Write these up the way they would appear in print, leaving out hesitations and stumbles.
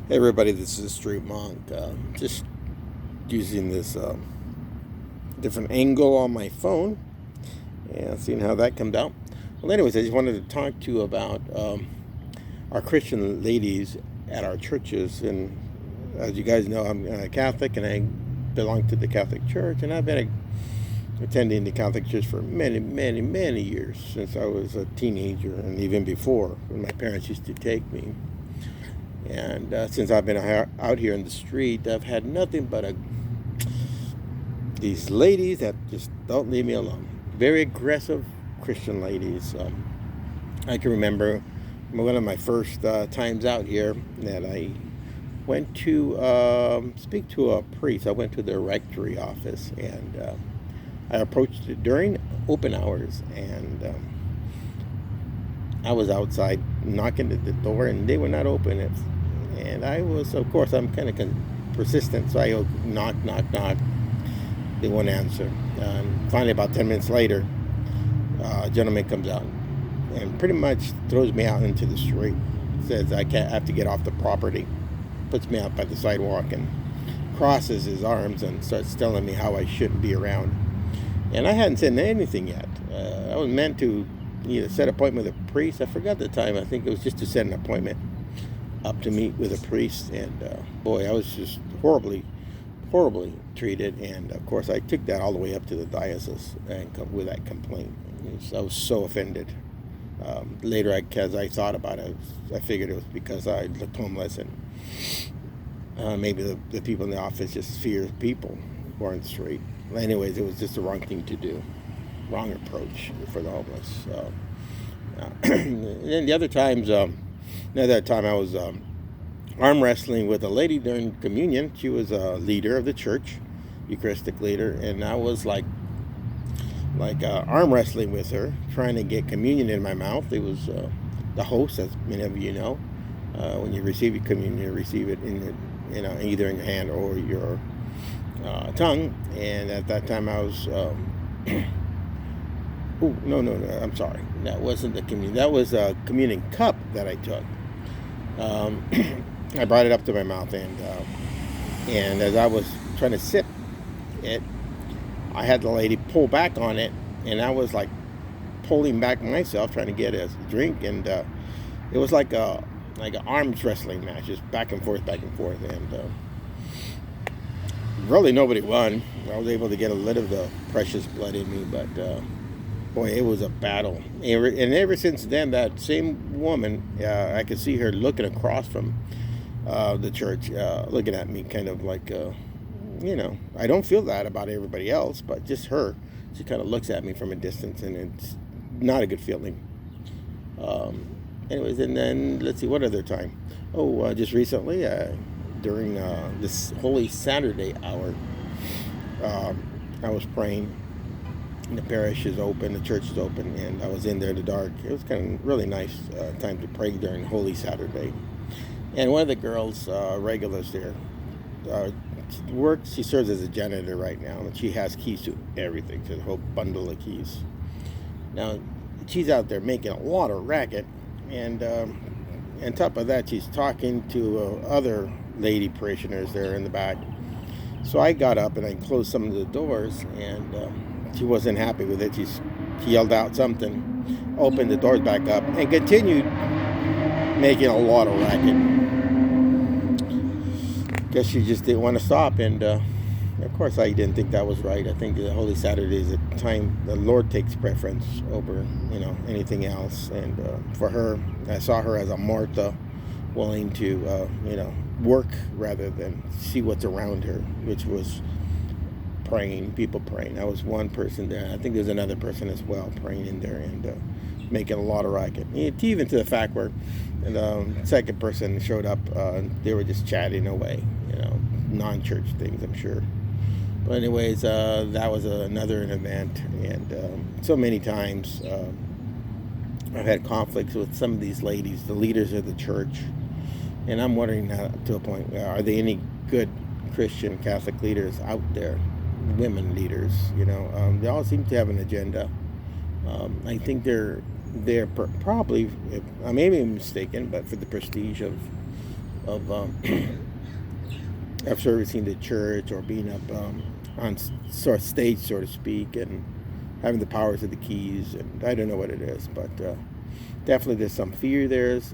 Hey everybody, this is Street Monk. Just using this different angle on my phone and seeing how that comes out. Well, anyways, I just wanted to talk to you about our Christian ladies at our churches. And as you guys know, I'm Catholic and I belong to the Catholic Church, and I've been attending the Catholic Church for many, many, many years, since I was a teenager and even before, when my parents used to take me. And since I've been out here in the street, I've had nothing but these ladies that just don't leave me alone. Very aggressive Christian ladies. I can remember one of my first times out here that I went to speak to a priest. I went to the rectory office, and I approached it during open hours, and I was outside knocking at the door, and they would not open it. And I was, of course, I'm kind of persistent, so I knock, knock, knock. They won't answer. And finally, about 10 minutes later, a gentleman comes out and pretty much throws me out into the street. Says I have to get off the property. Puts me out by the sidewalk and crosses his arms and starts telling me how I shouldn't be around. And I hadn't said anything yet. I was meant to either set an appointment with a priest. I forgot the time. I think it was just to set an appointment up to meet with a priest. And boy, I was just horribly treated. And of course, I took that all the way up to the diocese and with that complaint. I was so offended. Later, as I thought about it, I figured it was because I looked homeless, and maybe the people in the office just fear people who are on the street. Anyways, it was just the wrong thing to do, wrong approach for the homeless. And then the other times, another time I was arm wrestling with a lady during communion. She was a leader of the church, Eucharistic leader, and I was like arm wrestling with her, trying to get communion in my mouth. It was the host, as many of you know. When you receive your communion, you receive it either in your hand or your tongue. And at that time, I was. No, I'm sorry. That wasn't the communion. That was a communion cup that I took. I brought it up to my mouth, and as I was trying to sip it, I had the lady pull back on it, and I was like pulling back myself, trying to get a drink, and it was like an arms wrestling match, just back and forth, and really nobody won. I was able to get a little of the precious blood in me, but boy, it was a battle. And ever since then, that same woman, I could see her looking across from the church, looking at me kind of like, I don't feel that about everybody else, but just her. She kind of looks at me from a distance, and it's not a good feeling. Anyways, and then let's see, what other time? Just recently, during this Holy Saturday hour, I was praying. The parish is open, the church is open, and I was in there in the dark. It was kind of really nice time to pray during Holy Saturday. And one of the girls, regulars there, she serves as a janitor right now, and she has keys to everything, to the whole bundle of keys. Now, she's out there making a lot of racket, and on top of that, she's talking to other lady parishioners there in the back. So I got up and I closed some of the doors, and she wasn't happy with it. She yelled out something, opened the doors back up, and continued making a lot of racket. Guess she just didn't want to stop, and of course I didn't think that was right. I think the Holy Saturday is a time the Lord takes preference over anything else, and for her, I saw her as a Martha, willing to work rather than see what's around her, which was people praying. I was one person there. I think there's another person as well praying in there and making a lot of racket. Even to the fact where the second person showed up, they were just chatting away, non-church things, I'm sure. But anyways, that was another event, and so many times I've had conflicts with some of these ladies, the leaders of the church, and I'm wondering to a point, are there any good Christian Catholic leaders out there? Women leaders, they all seem to have an agenda. I think they're probably, I may be mistaken, but for the prestige of of servicing the church or being up on sort of stage, so to speak, and having the powers of the keys. And I don't know what it is, but definitely there's some fear there. There's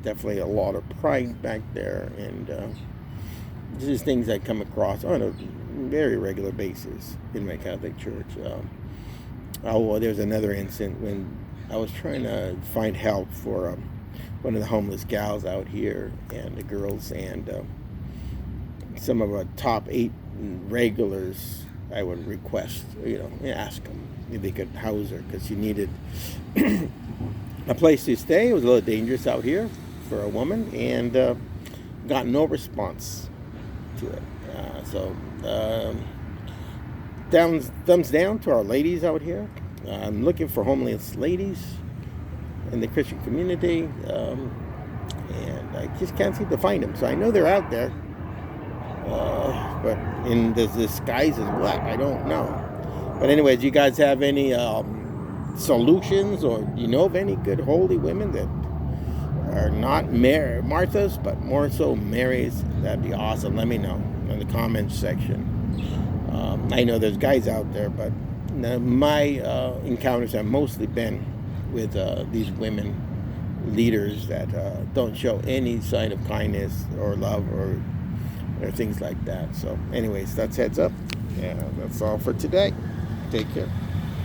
definitely a lot of pride back there, and this is things I come across on a very regular basis in my Catholic church. There's another incident when I was trying to find help for one of the homeless gals out here, and the girls, and some of our top 8 regulars. I would request, ask them if they could house her, because she needed a place to stay. It was a little dangerous out here for a woman, and got no response to it. Thumbs down to our ladies out here. I'm looking for homeless ladies in the Christian community, and I just can't seem to find them. So I know they're out there, but in the disguise as what? I don't know. But anyways, you guys have any solutions, or you know of any good holy women that are not Marthas, but more so Marys? That'd be awesome. Let me know in the comments section. I know there's guys out there, but my encounters have mostly been with these women leaders that don't show any sign of kindness or love or things like that. So anyways, that's heads up. Yeah, that's all for today. Take care.